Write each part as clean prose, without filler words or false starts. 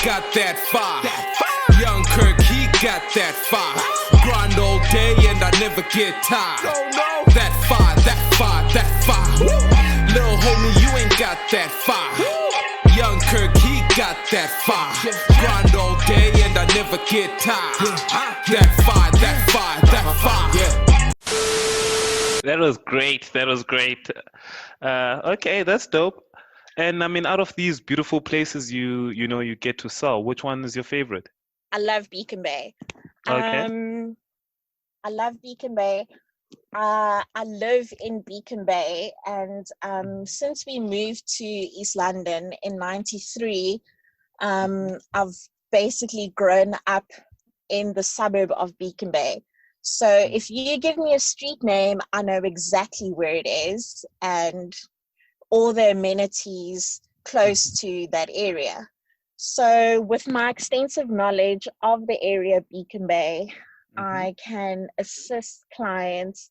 got that fire. Young Kirk, he got that fire. Grind all day and I never get tired. That fire, that fire, that fire. Little homie, you ain't got that fire. Young Kirk, he got that fire. Grind all day and I never get tired. That fire, that fire, that fire. That was great. That was great. Okay, that's dope. And I mean, out of these beautiful places you get to sell, which one is your favorite? I love Beacon Bay. Okay. I love Beacon Bay. I live in Beacon Bay, and since we moved to East London in '93, I've basically grown up in the suburb of Beacon Bay. So if you give me a street name, I know exactly where it is and all the amenities close to that area. So with my extensive knowledge of the area Beacon Bay, I can assist clients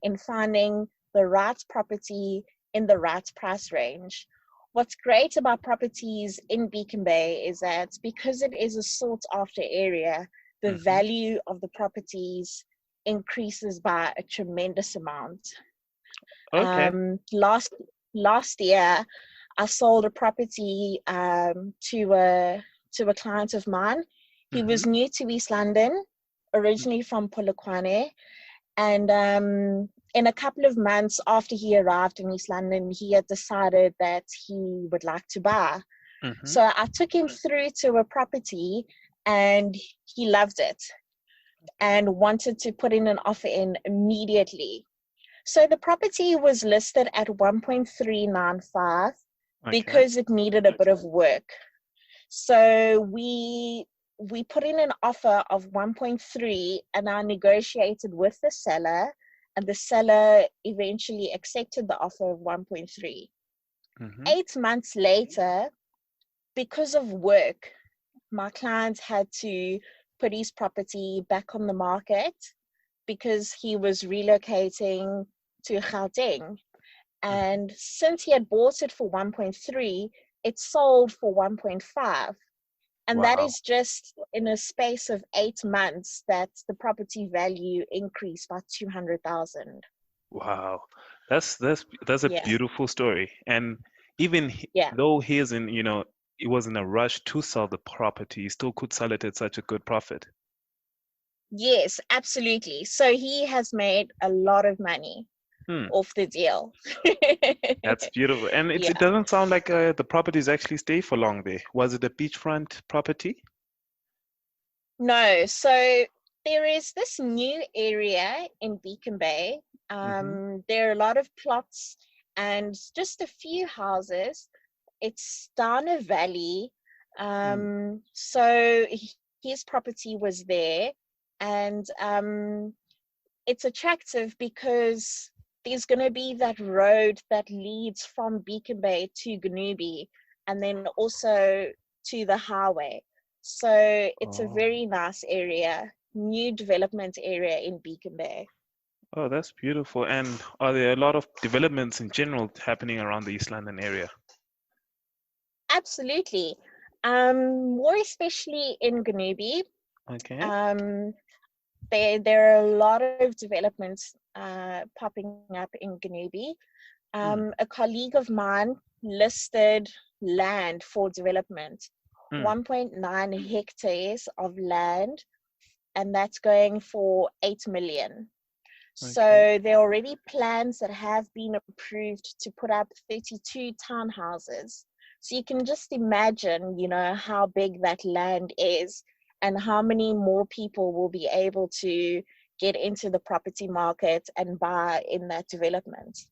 in finding the right property in the right price range. What's great about properties in Beacon Bay is that because it is a sought after area, the value of the properties increases by a tremendous amount. Okay. Last year, I sold a property to a client of mine. He was new to East London, originally from Polokwane, and in a couple of months after he arrived in East London, he had decided that he would like to buy. So I took him through to a property, and he loved it and wanted to put in an offer in immediately. So the property was listed at 1.395 because it needed a bit of work. So we put in an offer of 1.3, and I negotiated with the seller, and the seller eventually accepted the offer of 1.3. 8 months later, because of work, my client had to put his property back on the market because he was relocating to Gauteng. And since he had bought it for 1.3, it sold for 1.5. And that is just in a space of 8 months that the property value increased by 200,000. Wow. That's a beautiful story. And even though he isn't, he was in a rush to sell the property, he still could sell it at such a good profit. Yes, absolutely. So he has made a lot of money off the deal. That's beautiful. And it doesn't sound like the properties actually stay for long there. Was it a beachfront property? No. So there is this new area in Beacon Bay. There are a lot of plots and just a few houses. It's down a valley. So his property was there, and it's attractive because there's going to be that road that leads from Beacon Bay to Ganubi, and then also to the highway. So it's a very nice area, new development area in Beacon Bay. Oh, that's beautiful. And are there a lot of developments in general happening around the East London area? Absolutely. More especially in Ganubi. Okay. There are a lot of developments popping up in Ganubi. A colleague of mine listed land for development, 1.9 hectares of land, and that's going for 8 million. So there are already plans that have been approved to put up 32 townhouses. So you can just imagine, how big that land is and how many more people will be able to get into the property market and buy in that development.